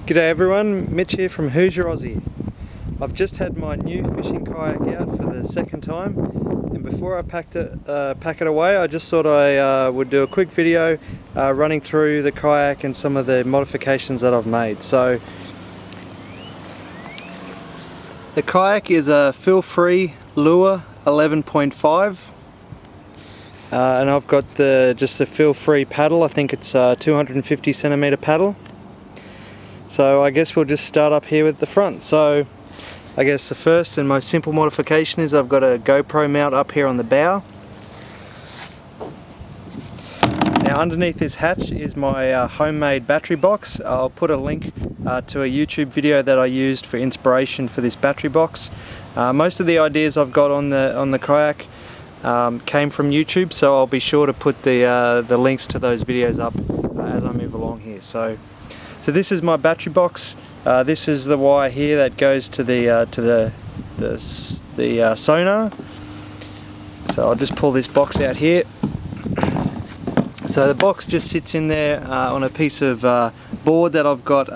G'day everyone, Mitch here from Who's Your Aussie. I've just had my new fishing kayak out for the second time, and before I pack it away, I just thought I would do a quick video running through the kayak and some of the modifications that I've made. So the kayak is a FeelFree Lure 11.5, and I've got just the FeelFree paddle. I think it's a 250 centimeter paddle. So I guess we'll just start up here with the front. So I guess the first and most simple modification is I've got a GoPro mount up here on the bow. Now underneath this hatch is my homemade battery box. I'll put a link to a YouTube video that I used for inspiration for this battery box. Most of the ideas I've got on the kayak came from YouTube, so I'll be sure to put the links to those videos up as I move along here. So this is my battery box. This is the wire here that goes to the sonar. So I'll just pull this box out here. So the box just sits in there on a piece of board that I've got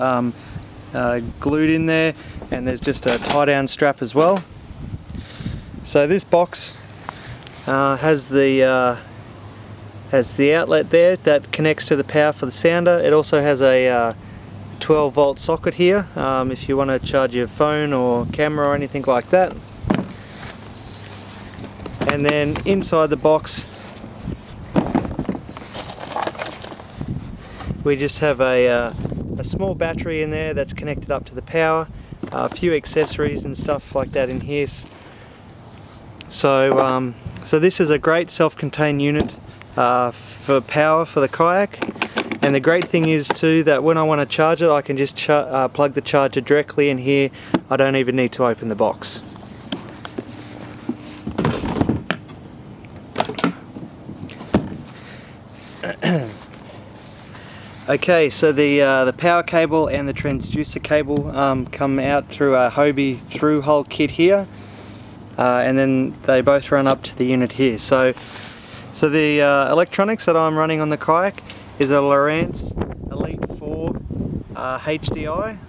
glued in there, and there's just a tie down strap as well. So this box has the outlet there that connects to the power for the sounder. It also has a 12 volt socket here if you want to charge your phone or camera or anything like that. And then inside the box we just have a small battery in there that's connected up to the power, a few accessories and stuff like that in here. So this is a great self-contained unit for power for the kayak. And the great thing is too that when I want to charge it, I can just plug the charger directly in here. I don't even need to open the box. Okay, so the power cable and the transducer cable come out through a Hobie through hole kit here, and then they both run up to the unit here. So the electronics that I'm running on the kayak is a Lowrance Elite 4 HDI,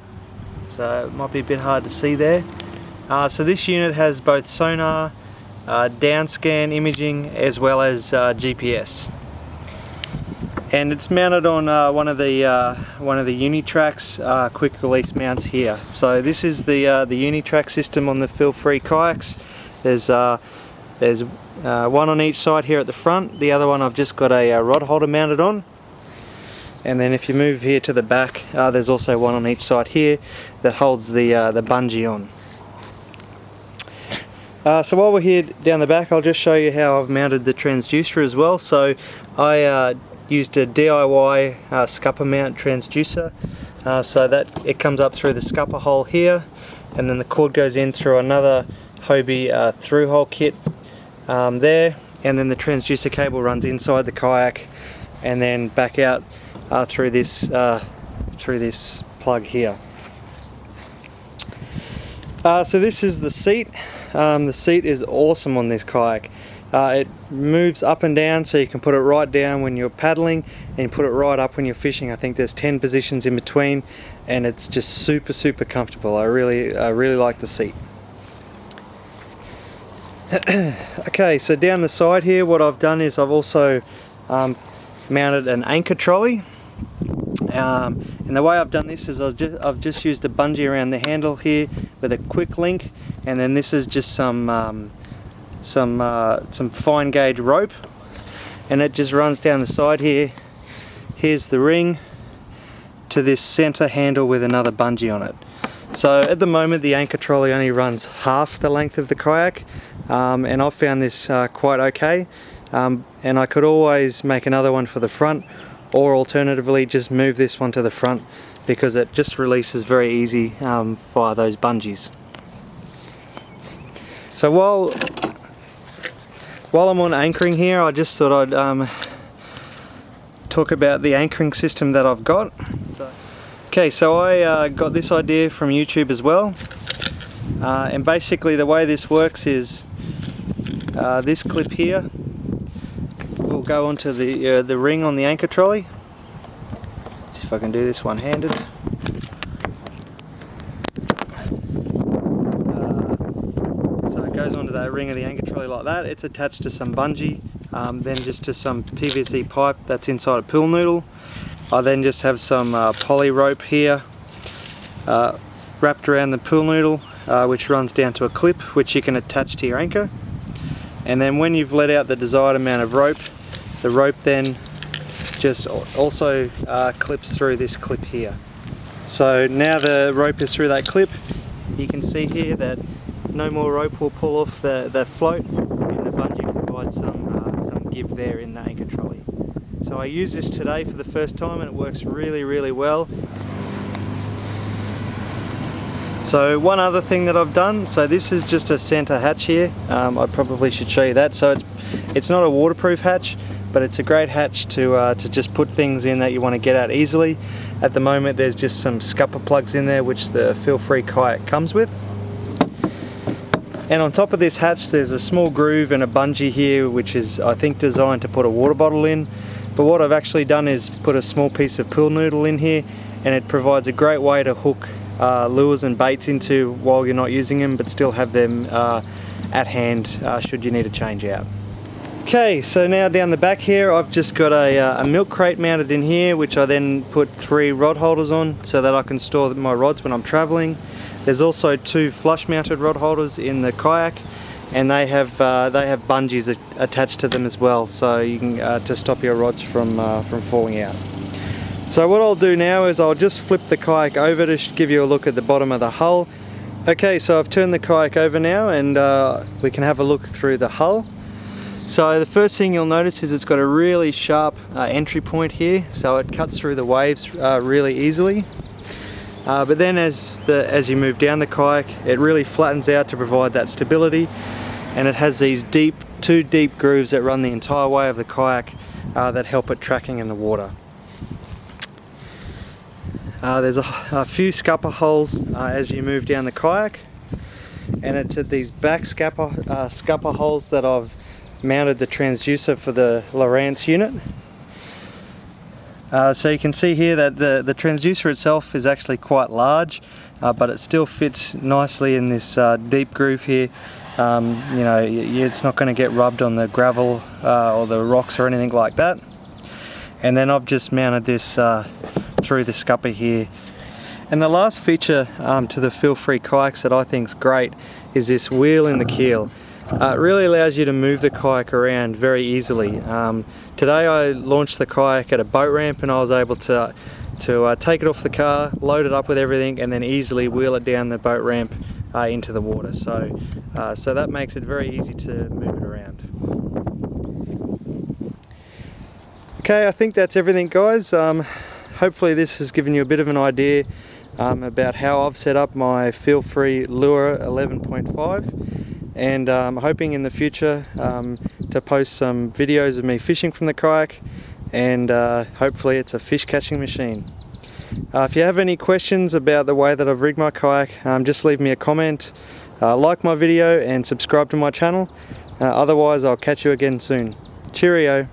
so it might be a bit hard to see there. So this unit has both sonar, downscan imaging, as well as GPS, and it's mounted on one of the Unitrax quick release mounts here. So this is the Unitrax system on the FeelFree kayaks. There's one on each side here at the front. The other one I've just got a rod holder mounted on. And then if you move here to the back, there's also one on each side here that holds the bungee on. So while we're here down the back, I'll just show you how I've mounted the transducer as well. So I used a DIY scupper mount transducer, so that it comes up through the scupper hole here, and then the cord goes in through another Hobie through hole kit there, and then the transducer cable runs inside the kayak and then back out through this plug here. So this is the seat. The seat is awesome on this kayak. It moves up and down, so you can put it right down when you're paddling and you put it right up when you're fishing. I think there's 10 positions in between, and it's just super comfortable. I really like the seat. Okay, so down the side here, what I've done is I've also mounted an anchor trolley, and the way I've done this is I've just used a bungee around the handle here with a quick link, and then this is just some fine gauge rope, and it just runs down the side here. Here's the ring to this center handle with another bungee on it. So at the moment the anchor trolley only runs half the length of the kayak, and I've found this quite okay, and I could always make another one for the front, or alternatively just move this one to the front, because it just releases very easy via those bungees. So while I'm on anchoring here, I just thought I'd talk about the anchoring system that I've got. Okay, so I got this idea from YouTube as well, and basically the way this works is this clip here will go onto the ring on the anchor trolley. See if I can do this one-handed. under that ring of the anchor trolley like that. It's attached to some bungee, then just to some PVC pipe that's inside a pool noodle. I then just have some poly rope here wrapped around the pool noodle, which runs down to a clip which you can attach to your anchor. And then when you've let out the desired amount of rope, the rope then just also clips through this clip here. So now the rope is through that clip, you can see here that no more rope will pull off the float, and the bungee provides some give there in the anchor trolley. So I used this today for the first time and it works really well. So one other thing that I've done, so this is just a center hatch here. I probably should show you that. So it's not a waterproof hatch, but it's a great hatch to just put things in that you want to get out easily. At the moment there's just some scupper plugs in there which the FeelFree Kayak comes with. And on top of this hatch there's a small groove and a bungee here which is I think designed to put a water bottle in. But what I've actually done is put a small piece of pool noodle in here, and it provides a great way to hook lures and baits into while you're not using them, but still have them at hand should you need to change out. Okay, so now down the back here I've just got a milk crate mounted in here, which I then put 3 rod holders on so that I can store my rods when I'm traveling. There's also 2 flush mounted rod holders in the kayak, and they have bungees attached to them as well, so you can to stop your rods from falling out. So what I'll do now is I'll just flip the kayak over to give you a look at the bottom of the hull. Okay, so I've turned the kayak over now, and we can have a look through the hull. So the first thing you'll notice is it's got a really sharp entry point here, so it cuts through the waves really easily. But then as you move down the kayak, it really flattens out to provide that stability, and it has these 2 deep grooves that run the entire way of the kayak that help it tracking in the water. There's a few scupper holes as you move down the kayak, and it's at these back scupper holes that I've mounted the transducer for the Lowrance unit. So you can see here that the transducer itself is actually quite large, but it still fits nicely in this deep groove here. You know, it's not going to get rubbed on the gravel or the rocks or anything like that. And then I've just mounted this through the scupper here. And the last feature to the FeelFree kayaks that I think is great is this wheel in the keel. It really allows you to move the kayak around very easily. Today I launched the kayak at a boat ramp, and I was able to take it off the car, load it up with everything, and then easily wheel it down the boat ramp into the water. So that makes it very easy to move it around. Okay, I think that's everything, guys. Hopefully this has given you a bit of an idea about how I've set up my FeelFree Lure 11.5, and I'm hoping in the future to post some videos of me fishing from the kayak, and hopefully it's a fish catching machine. If you have any questions about the way that I've rigged my kayak, just leave me a comment, like my video and subscribe to my channel. Otherwise I'll catch you again soon. Cheerio.